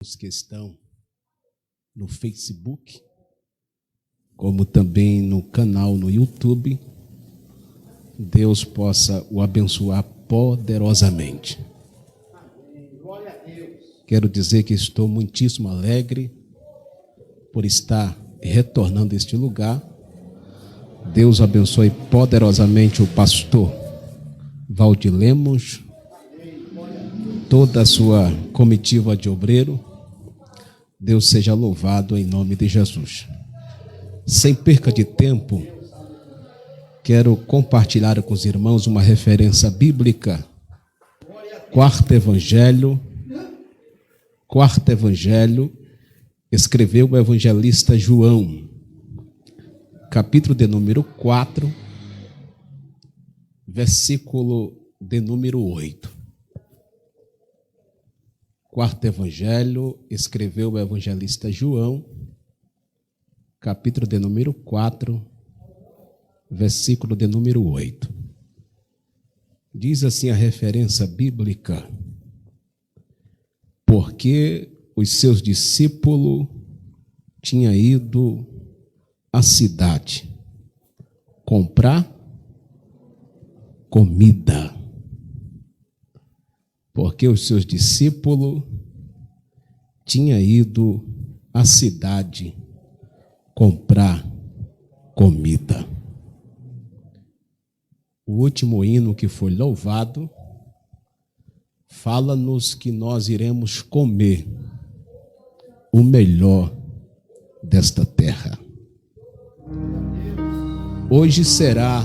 Os que estão no Facebook, como também no canal no YouTube, Deus possa o abençoar poderosamente. Quero dizer que estou muitíssimo alegre por estar retornando a este lugar. Deus abençoe poderosamente o pastor Valdir Lemos, toda a sua comitiva de obreiro. Deus seja louvado em nome de Jesus. Sem perca de tempo, quero compartilhar com os irmãos uma referência bíblica. Quarto Evangelho, escreveu o evangelista João, capítulo de número 4, versículo de número 8. Quarto Evangelho, escreveu o evangelista João, capítulo de número 4, versículo de número 8. Diz assim a referência bíblica: porque os seus discípulos tinham ido à cidade comprar comida. Porque os seus discípulos tinham ido à cidade comprar comida. O último hino que foi louvado fala-nos que nós iremos comer o melhor desta terra. Hoje será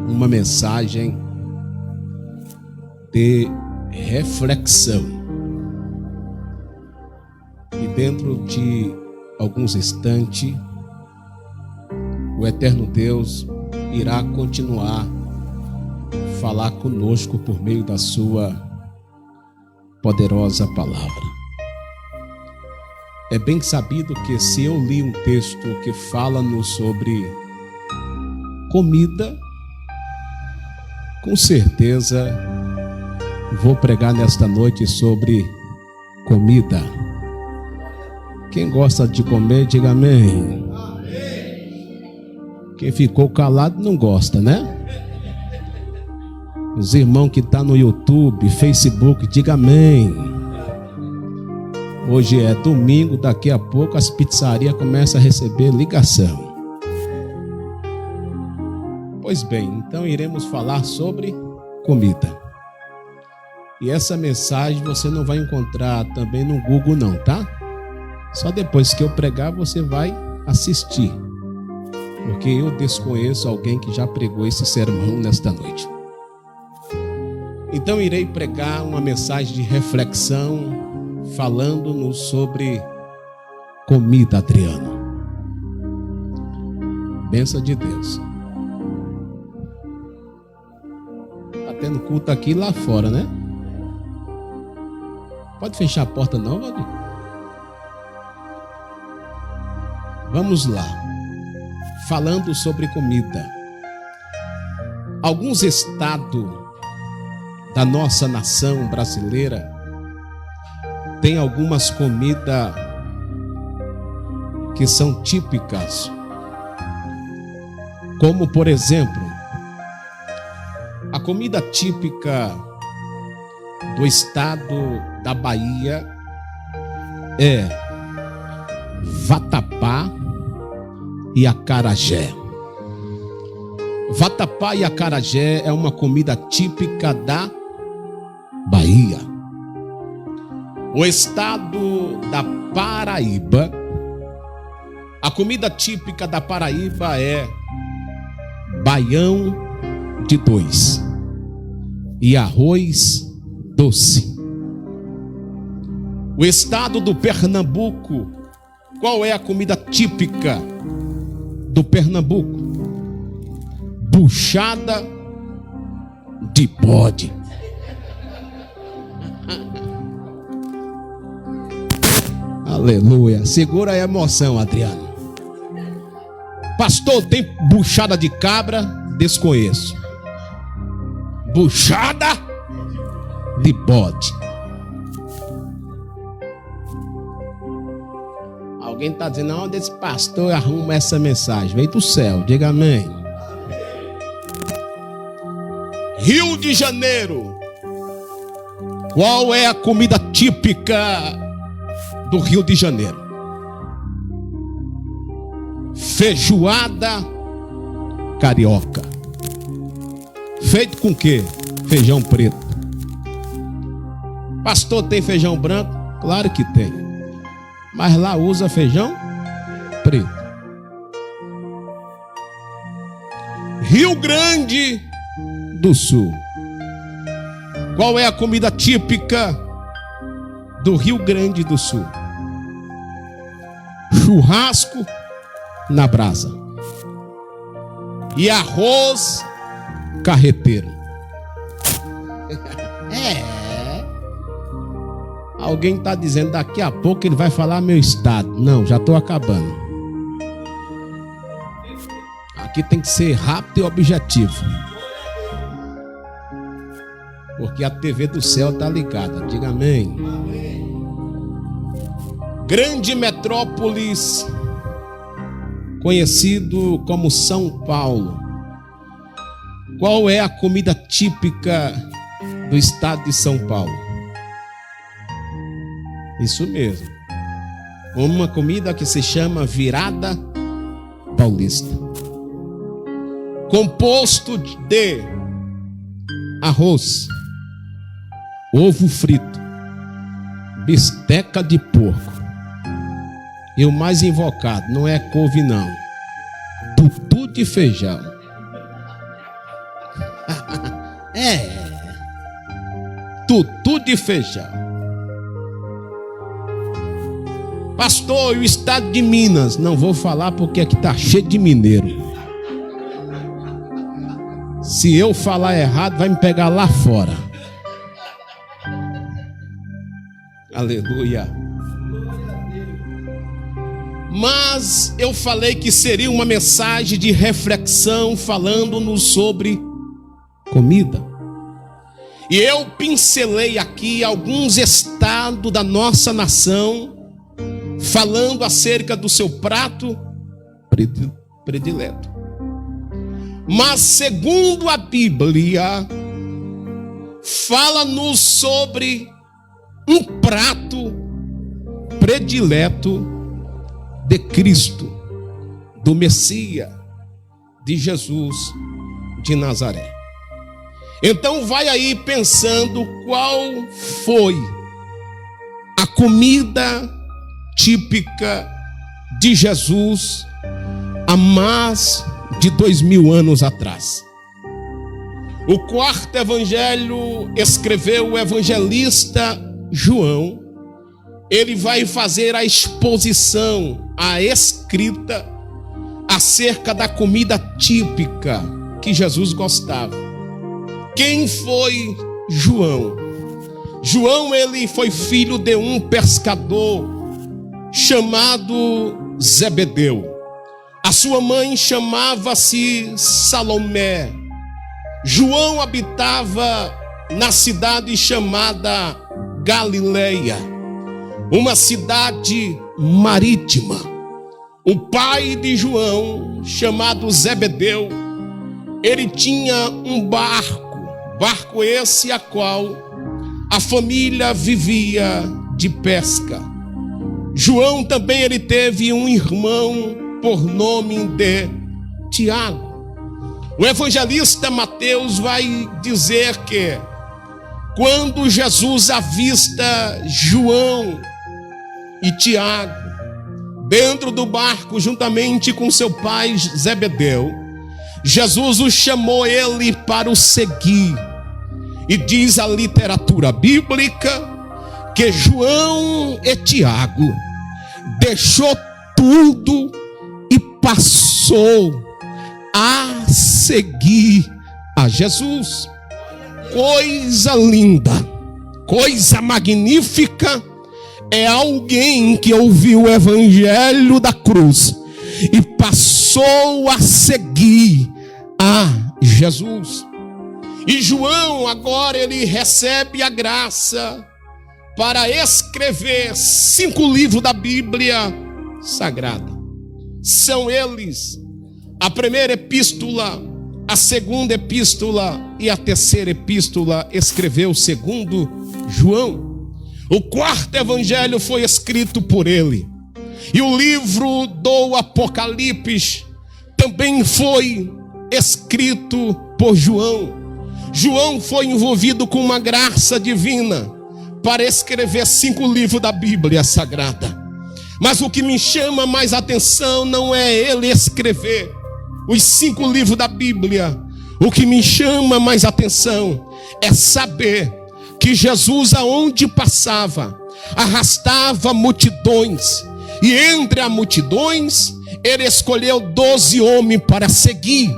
uma mensagem de reflexão. E dentro de alguns instantes, o eterno Deus irá continuar a falar conosco por meio da sua poderosa palavra. É bem sabido que se eu li um texto que fala-nos sobre comida, com certeza vou pregar nesta noite sobre comida. Quem gosta de comer, diga amém. Quem ficou calado não gosta, né? Os irmãos que estão no YouTube, Facebook, diga amém. Hoje é domingo, daqui a pouco as pizzarias começam a receber ligação. Pois bem, então iremos falar sobre comida. E essa mensagem você não vai encontrar também no Google não, tá? Só depois que eu pregar você vai assistir. Porque eu desconheço alguém que já pregou esse sermão nesta noite. Então irei pregar uma mensagem de reflexão falando-nos sobre comida, Adriano. Bênção de Deus. Tá tendo culto aqui e lá fora, né? Pode fechar a porta não, Valdir? Vamos lá. Falando sobre comida. Alguns estados da nossa nação brasileira têm algumas comidas que são típicas. Como, por exemplo, a comida típica do estado da Bahia é vatapá e acarajé. Vatapá e acarajé é uma comida típica da Bahia. O estado da Paraíba, a comida típica da Paraíba é baião de dois e arroz doce. O estado do Pernambuco, qual é a comida típica do Pernambuco? Buchada de bode. Aleluia. Segura a emoção, Adriano. Pastor, tem buchada de cabra? Desconheço. Buchada de bode. Alguém está dizendo, onde esse pastor arruma essa mensagem? Veio do céu, diga amém. Rio de Janeiro. Qual é a comida típica do Rio de Janeiro? Feijoada carioca. Feito com quê? Feijão preto. Pastor, tem feijão branco? Claro que tem. Mas lá usa feijão preto. Rio Grande do Sul. Qual é a comida típica do Rio Grande do Sul? Churrasco na brasa e arroz carreteiro. Alguém está dizendo, daqui a pouco ele vai falar meu estado. Não, já estou acabando. Aqui tem que ser rápido e objetivo, porque a TV do céu está ligada. Diga amém. Grande metrópolis, conhecido como São Paulo. Qual é a comida típica do estado de São Paulo? Isso mesmo. Uma comida que se chama virada paulista. Composto de arroz, ovo frito, bisteca de porco. E o mais invocado, não é couve não, tutu de feijão. Tutu de feijão. Pastor, e o estado de Minas? Não vou falar porque aqui está cheio de mineiro. Se eu falar errado, vai me pegar lá fora. Aleluia. Mas eu falei que seria uma mensagem de reflexão, falando-nos sobre comida. E eu pincelei aqui alguns estados da nossa nação, falando acerca do seu prato predileto. Mas segundo a Bíblia, fala-nos sobre um prato predileto de Cristo, do Messias, de Jesus de Nazaré. Então vai aí pensando qual foi a comida típica de Jesus há mais de 2000 anos atrás. O quarto evangelho escreveu o evangelista João. Ele vai fazer a exposição, a escrita acerca da comida típica que Jesus gostava. Quem foi João? João, ele foi filho de um pescador chamado Zebedeu. A sua mãe chamava-se Salomé. João habitava na cidade chamada Galileia, uma cidade marítima. O pai de João, chamado Zebedeu, ele tinha um barco esse a qual a família vivia de pesca. João também ele teve um irmão por nome de Tiago. O evangelista Mateus vai dizer que quando Jesus avista João e Tiago dentro do barco juntamente com seu pai Zebedeu, Jesus o chamou ele para o seguir. E diz a literatura bíblica que João e Tiago deixou tudo e passou a seguir a Jesus. Coisa linda, coisa magnífica é alguém que ouviu o evangelho da cruz e passou a seguir a Jesus. E João agora ele recebe a graça para escrever 5 livros da Bíblia sagrada. São eles a primeira epístola, a segunda epístola e a terceira epístola escreveu segundo João. O quarto evangelho foi escrito por ele. E o livro do Apocalipse também foi escrito por João. João foi envolvido com uma graça divina para escrever 5 livros da Bíblia Sagrada. Mas o que me chama mais atenção não é ele escrever os 5 livros da Bíblia. O que me chama mais atenção é saber que Jesus, aonde passava, arrastava multidões. E entre as multidões, ele escolheu 12 homens para seguir.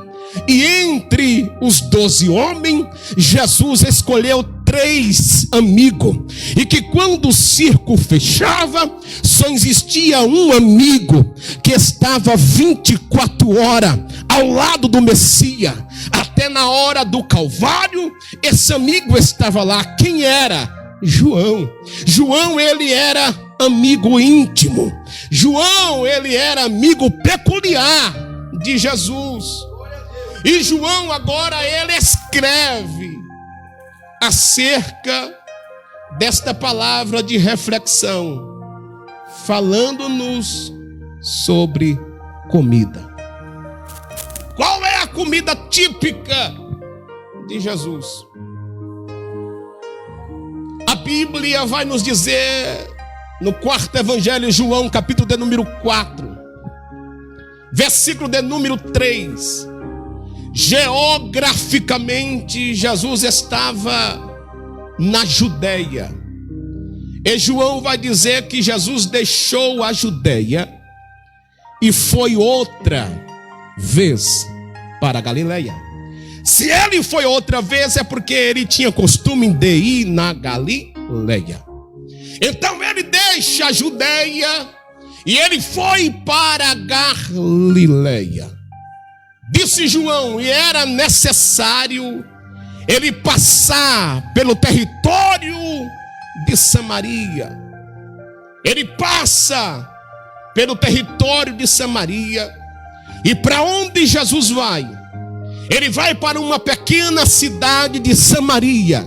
E entre os 12 homens, Jesus escolheu 3 amigos. E que quando o circo fechava, só existia um amigo que estava 24 horas ao lado do Messias. Até na hora do Calvário, esse amigo estava lá. Quem era? João. João, ele era amigo íntimo. João, ele era amigo peculiar de Jesus. E João agora ele escreve acerca desta palavra de reflexão, falando-nos sobre comida. Qual é a comida típica de Jesus? A Bíblia vai nos dizer no quarto evangelho, João, capítulo de número 4, versículo de número 3. Geograficamente, Jesus estava na Judeia. E João vai dizer que Jesus deixou a Judeia e foi outra vez para a Galileia. Se ele foi outra vez, é porque ele tinha costume de ir na Galileia. Então ele deixa a Judeia e ele foi para a Galileia. Disse João, e era necessário ele passar pelo território de Samaria. Ele passa pelo território de Samaria. E para onde Jesus vai? Ele vai para uma pequena cidade de Samaria,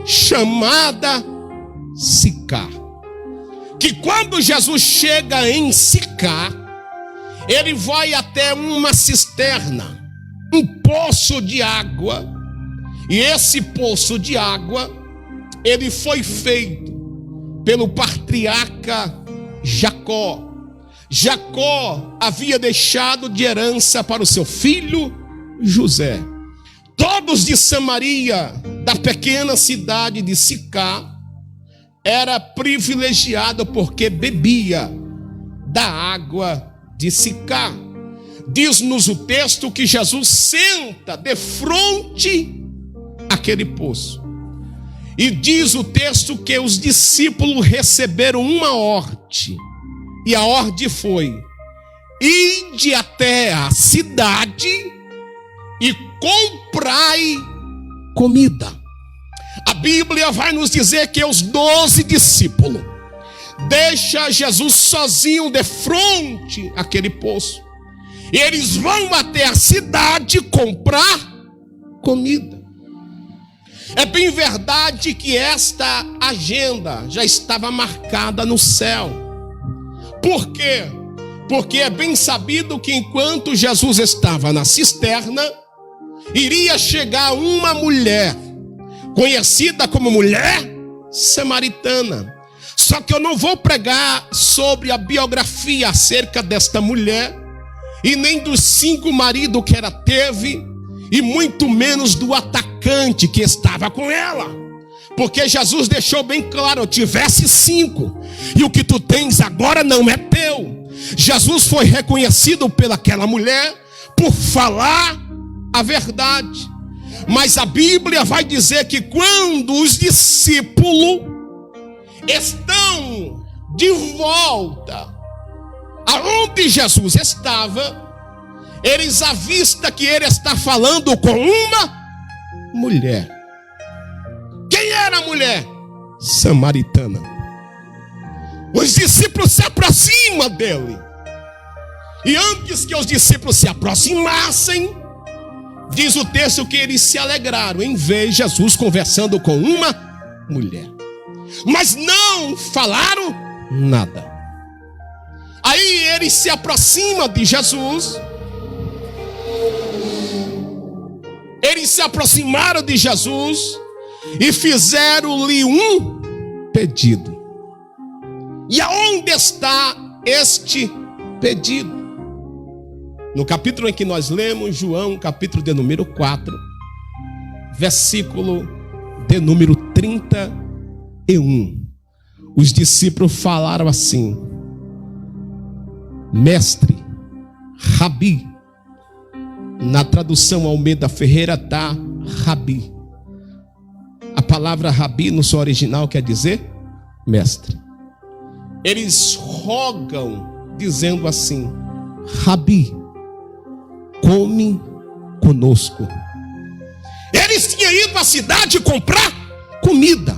chamada Sicar. Que quando Jesus chega em Sicar, ele vai até uma cisterna, um poço de água. E esse poço de água, ele foi feito pelo patriarca Jacó. Jacó havia deixado de herança para o seu filho José. Todos de Samaria, da pequena cidade de Sicar, era privilegiado porque bebia da água de Sicar. Diz-nos o texto que Jesus senta de frente àquele poço. E diz o texto que os discípulos receberam uma ordem. E a ordem foi: ide até a cidade e comprai comida. A Bíblia vai nos dizer que os 12 discípulos deixa Jesus sozinho de frente àquele poço. E eles vão até a cidade comprar comida. É bem verdade que esta agenda já estava marcada no céu. Por quê? Porque é bem sabido que enquanto Jesus estava na cisterna, iria chegar uma mulher, conhecida como mulher samaritana. Só que eu não vou pregar sobre a biografia acerca desta mulher, e nem dos 5 maridos que ela teve, e muito menos do atacante que estava com ela. Porque Jesus deixou bem claro: eu tivesse 5, e o que tu tens agora não é teu. Jesus foi reconhecido pelaquela mulher por falar a verdade. Mas a Bíblia vai dizer que quando os discípulos estão de volta aonde Jesus estava, eles avistam que ele está falando com uma mulher. Quem era a mulher? Samaritana. Os discípulos se aproximam dele. E antes que os discípulos se aproximassem, diz o texto que eles se alegraram em ver Jesus conversando com uma mulher. Mas não falaram nada. Aí eles se aproximam de Jesus. Eles se aproximaram de Jesus e fizeram-lhe um pedido. E aonde está este pedido? No capítulo em que nós lemos, João, capítulo de número 4, versículo de número 31. Os discípulos falaram assim: Mestre, Rabi. Na tradução Almeida Ferreira está Rabi. A palavra Rabi no seu original quer dizer mestre. Eles rogam dizendo assim: Rabi, come conosco. Eles tinham ido à cidade comprar comida.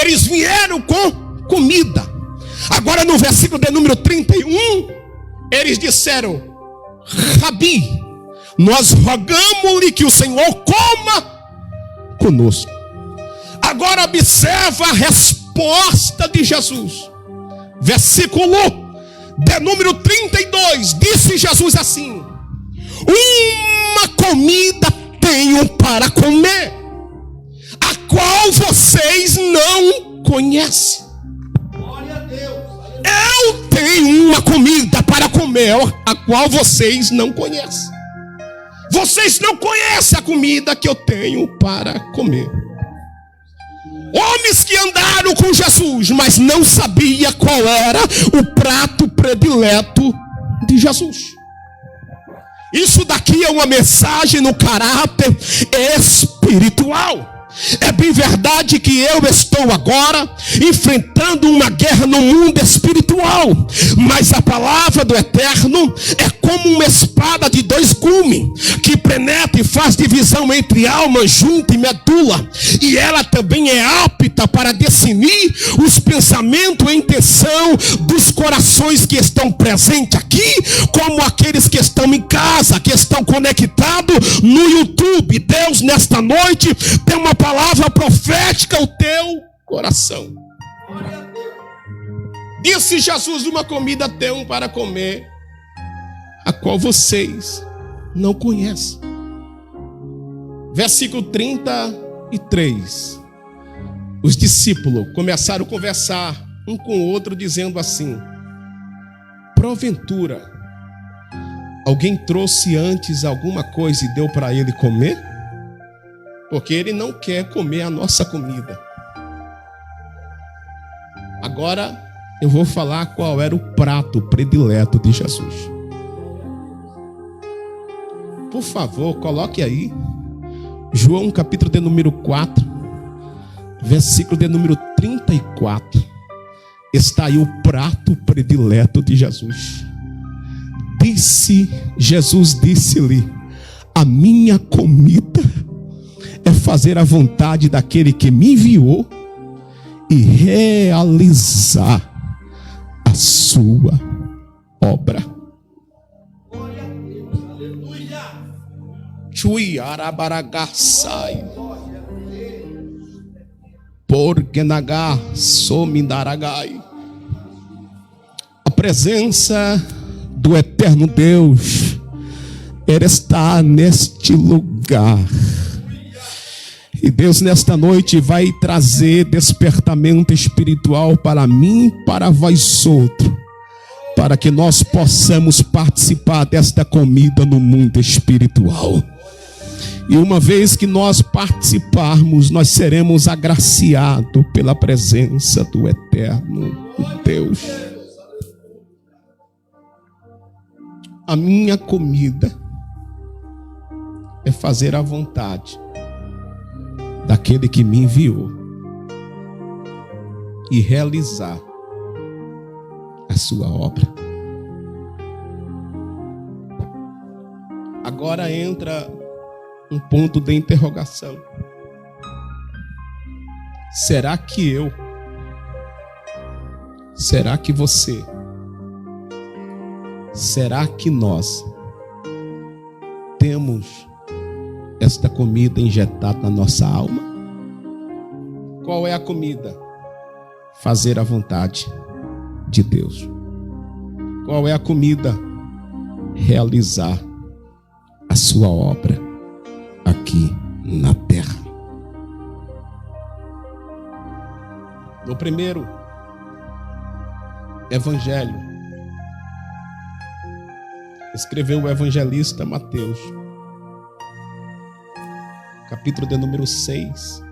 Eles vieram com comida. Agora no versículo de número 31, eles disseram: Rabi, nós rogamos-lhe que o Senhor coma conosco. Agora observa a resposta de Jesus. Versículo de número 32. Disse Jesus assim: uma comida tenho para comer, a qual vocês não conhecem. Glória a Deus. Eu tenho uma comida para comer, a qual vocês não conhecem. Vocês não conhecem a comida que eu tenho para comer. Homens que andaram com Jesus, mas não sabia qual era o prato predileto de Jesus. Isso daqui é uma mensagem no caráter espiritual. É bem verdade que eu estou agora enfrentando uma guerra no mundo espiritual, mas a palavra do Eterno é como uma espada de dois gumes, que penetra e faz divisão entre alma, junta e medula, e ela também é apta para discernir os pensamentos e intenção dos corações que estão presentes aqui, como aqueles que estão em casa, que estão conectados no YouTube. Deus, nesta noite, tem uma palavra profética ao teu coração. Disse Jesus: uma comida tenho para comer, a qual vocês não conhecem. Versículo 33. Os discípulos começaram a conversar um com o outro, dizendo assim: porventura alguém trouxe antes alguma coisa e deu para ele comer? Porque ele não quer comer a nossa comida. Agora eu vou falar qual era o prato predileto de Jesus. Por favor, coloque aí João capítulo de número 4, versículo de número 34. Está aí o prato predileto de Jesus. Jesus disse-lhe: a minha comida é fazer a vontade daquele que me enviou e realizar a sua obra. Glória a Deus, aleluia. Chui arabaragaçai. Porque nagar somindaragai. A presença do eterno Deus, Ele está neste lugar. E Deus nesta noite vai trazer despertamento espiritual para mim e para vós outros, para que nós possamos participar desta comida no mundo espiritual. E uma vez que nós participarmos, nós seremos agraciados pela presença do eterno Deus. A minha comida é fazer a vontade daquele que me enviou e realizar a sua obra. Agora entra um ponto de interrogação. será que você, será que nós temos esta comida injetada na nossa alma? Qual é a comida? Fazer a vontade de Deus. Qual é a comida? Realizar a sua obra aqui na terra. No primeiro evangelho, escreveu o evangelista Mateus, capítulo de número 6,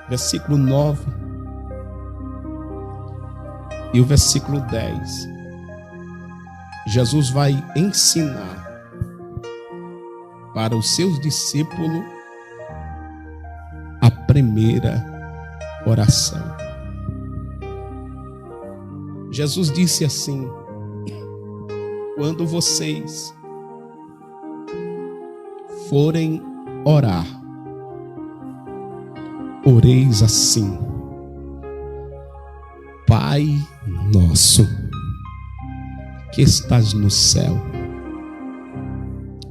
versículo 9 e o versículo 10. Jesus vai ensinar para os seus discípulos a primeira oração. Jesus disse assim: quando vocês forem orar, oreis assim: Pai nosso, que estás no céu,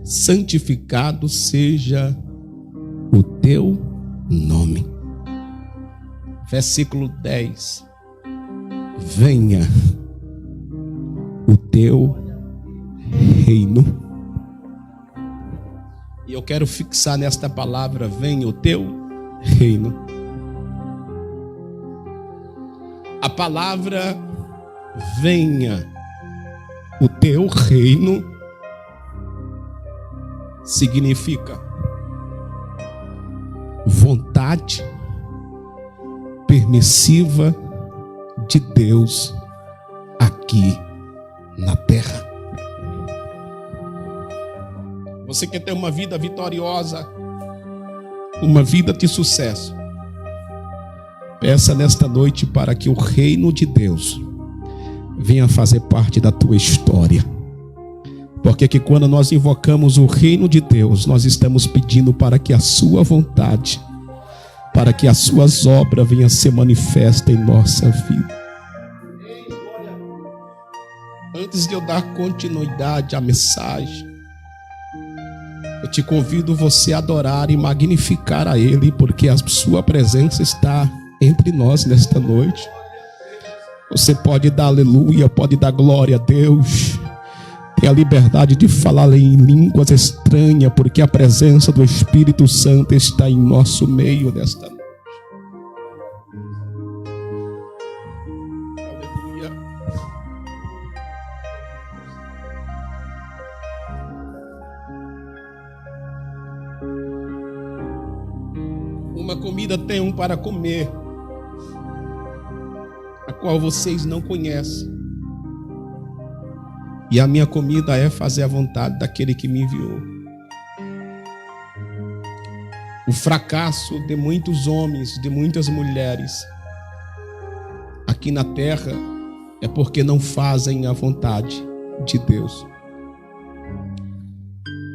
santificado seja o teu nome. Versículo 10. Venha o teu reino. E eu quero fixar nesta palavra: venha o teu reino. A palavra venha o teu reino significa vontade permissiva de Deus aqui na terra. Você quer ter uma vida vitoriosa, uma vida de sucesso? Peça nesta noite para que o reino de Deus venha fazer parte da tua história. Porque que quando nós invocamos o reino de Deus, nós estamos pedindo para que a sua vontade, para que as suas obras venham ser manifestas em nossa vida. Antes de eu dar continuidade à mensagem, eu te convido você a adorar e magnificar a Ele, porque a sua presença está entre nós nesta noite. Você pode dar aleluia, pode dar glória a Deus. Tem a liberdade de falar em línguas estranhas, porque a presença do Espírito Santo está em nosso meio nesta noite. Aleluia. Uma comida tem um para comer, a qual vocês não conhecem. E a minha comida é fazer a vontade daquele que me enviou. O fracasso de muitos homens, de muitas mulheres aqui na terra é porque não fazem a vontade de Deus.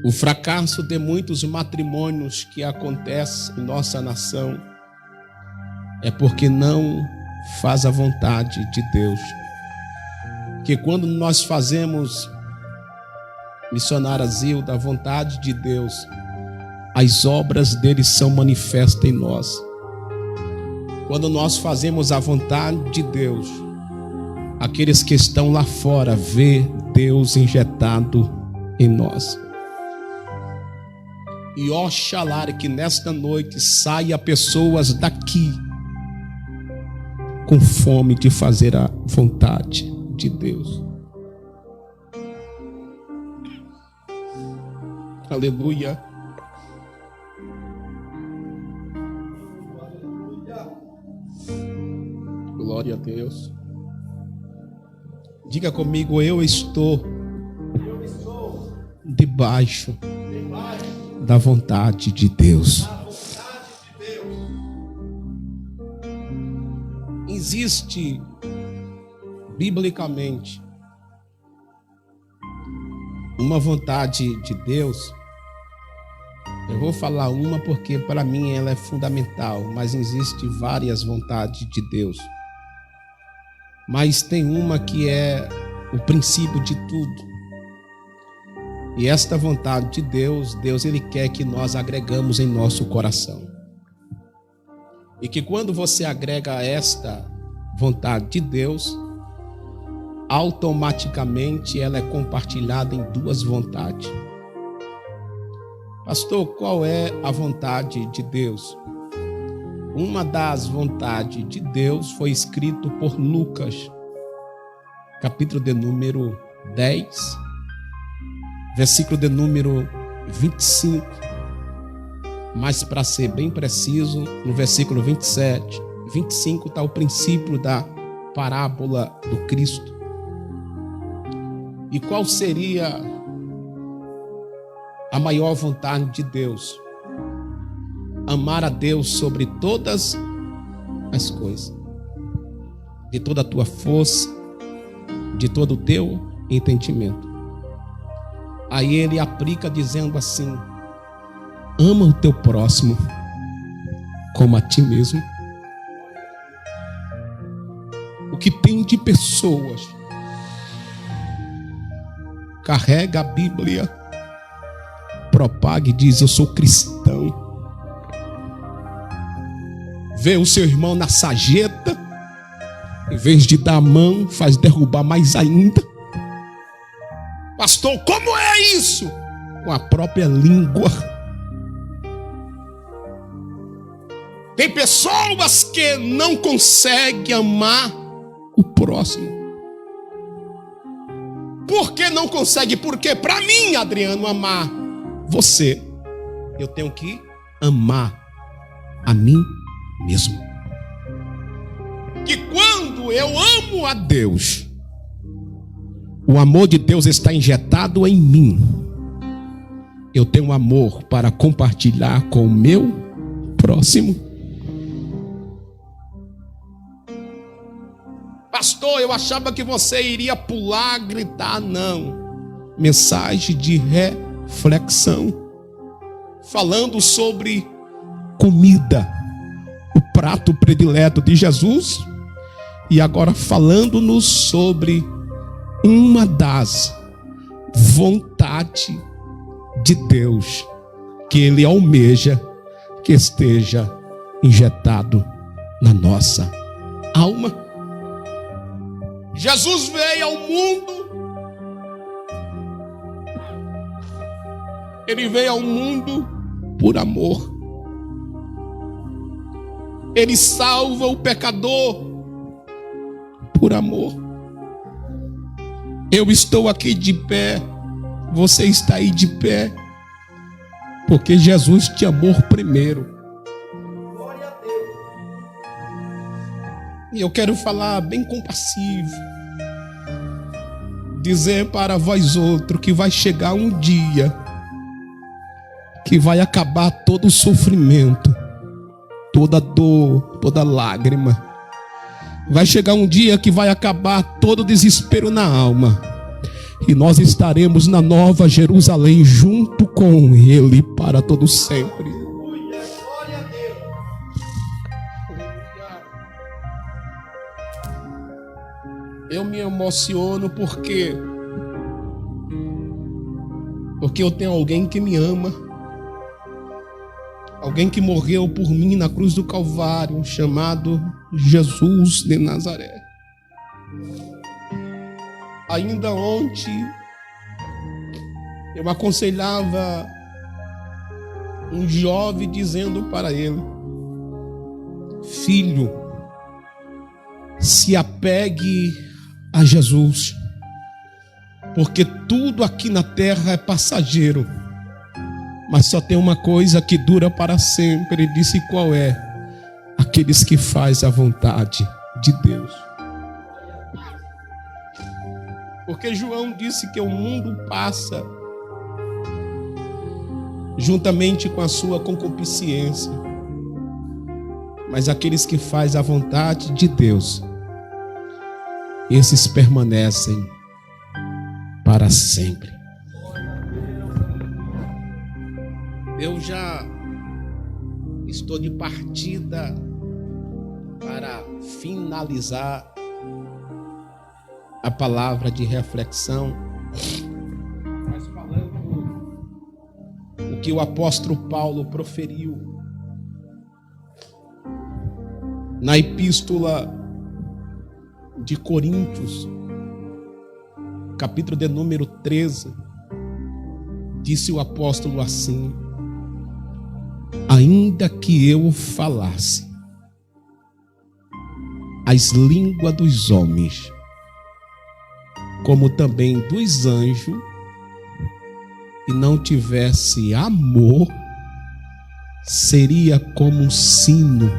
O fracasso de muitos matrimônios que acontecem em nossa nação é porque não faz a vontade de Deus. Que quando nós fazemos, missionária Zilda, a vontade de Deus, as obras dele são manifestas em nós. Quando nós fazemos a vontade de Deus, aqueles que estão lá fora vê Deus injetado em nós. E oxalá que nesta noite saia pessoas daqui com fome de fazer a vontade de Deus. Aleluia. Glória a Deus. Diga comigo: eu estou debaixo da vontade de Deus. Existe biblicamente uma vontade de Deus. Eu vou falar uma porque para mim ela é fundamental, mas existe várias vontades de Deus. mas tem uma que é o princípio de tudo. E esta vontade de Deus, Ele quer que nós agregamos em nosso coração. E que quando você agrega esta vontade de Deus, automaticamente ela é compartilhada em duas vontades. Pastor, qual é a vontade de Deus? Uma das vontades de Deus foi escrito por Lucas, capítulo de número 10, versículo de número 25, mas para ser bem preciso, no versículo 27, 25 está o princípio da parábola do Cristo. E qual seria a maior vontade de Deus? Amar a Deus sobre todas as coisas, de toda a tua força, de todo o teu entendimento. Aí ele aplica dizendo assim: ama o teu próximo como a ti mesmo. O que tem de pessoas carrega a Bíblia, propaga e diz: eu sou cristão. Vê o seu irmão na sarjeta, em vez de dar a mão, faz derrubar mais ainda. Pastor, como é isso? Com a própria língua. Tem pessoas que não conseguem amar o próximo. Por que não consegue? Porque para mim, Adriano, amar você, eu tenho que amar a mim mesmo. Que quando eu amo a Deus, o amor de Deus está injetado em mim. Eu tenho amor para compartilhar com o meu próximo. Pastor, eu achava que você iria pular, gritar. Não. Mensagem de reflexão, falando sobre comida, o prato predileto de Jesus, e agora falando-nos sobre uma das vontades de Deus que Ele almeja que esteja injetado na nossa alma. Jesus veio ao mundo, Ele veio ao mundo por amor. Ele salva o pecador por amor. Eu estou aqui de pé, você está aí de pé, porque Jesus te amou primeiro. Glória a Deus. E eu quero falar bem compassivo, dizer para vós outros que vai chegar um dia que vai acabar todo o sofrimento, toda dor, toda lágrima. Vai chegar um dia que vai acabar todo o desespero na alma, e nós estaremos na Nova Jerusalém junto com Ele para todo sempre. Eu me emociono porque eu tenho alguém que me ama, alguém que morreu por mim na cruz do Calvário, chamado Jesus de Nazaré. Ainda ontem eu aconselhava um jovem dizendo para ele: filho, se apegue a Jesus, porque tudo aqui na terra é passageiro, mas só tem uma coisa que dura para sempre. Ele disse: qual é? Aqueles que fazem a vontade de Deus. Porque João disse que o mundo passa juntamente com a sua concupiscência, mas aqueles que fazem a vontade de Deus, esses permanecem para sempre. Eu já estou de partida para finalizar a palavra de reflexão, mas falando o que o apóstolo Paulo proferiu na epístola de Coríntios, capítulo de número 13, disse o apóstolo assim: ainda que eu falasse as línguas dos homens, como também dos anjos, e não tivesse amor, seria como um sino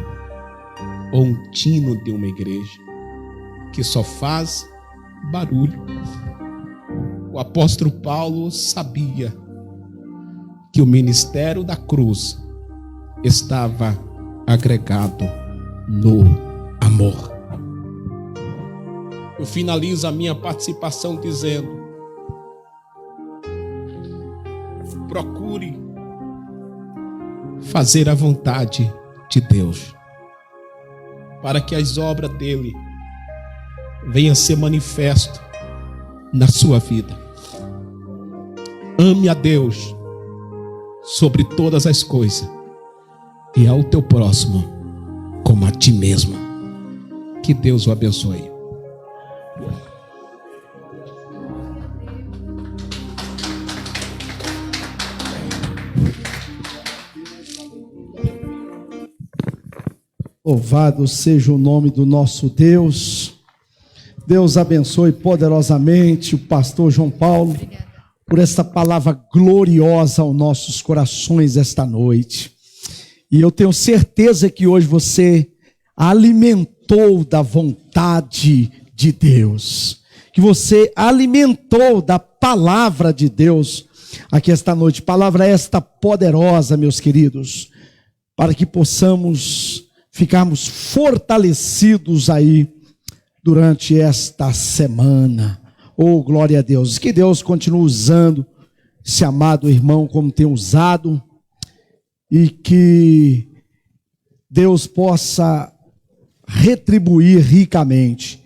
ou um tino de uma igreja que só faz barulho. O apóstolo Paulo sabia que o ministério da cruz estava agregado no amor. Eu finalizo a minha participação dizendo: procure fazer a vontade de Deus, para que as obras dele venham a ser manifesto na sua vida. Ame a Deus sobre todas as coisas e ao teu próximo como a ti mesmo. Que Deus o abençoe. Louvado seja o nome do nosso Deus. Deus abençoe poderosamente o pastor João Paulo. Obrigada. Por esta palavra gloriosa aos nossos corações esta noite. E eu tenho certeza que hoje você alimentou da vontade de Deus, que você alimentou da palavra de Deus aqui esta noite. Palavra esta poderosa, meus queridos, para que possamos ficarmos fortalecidos aí durante esta semana. Oh, glória a Deus. Que Deus continue usando esse amado irmão como tem usado, e que Deus possa retribuir ricamente.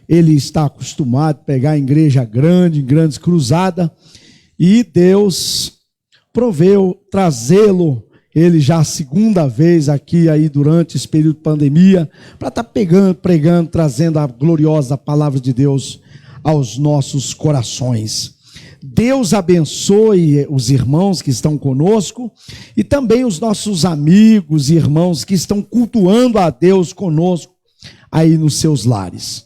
Ele está acostumado a pegar em igreja grande, em grandes cruzadas, e Deus proveu trazê-lo, ele já a segunda vez aqui aí durante esse período de pandemia, para estar pregando, trazendo a gloriosa palavra de Deus aos nossos corações. Deus abençoe os irmãos que estão conosco e também os nossos amigos e irmãos que estão cultuando a Deus conosco aí nos seus lares.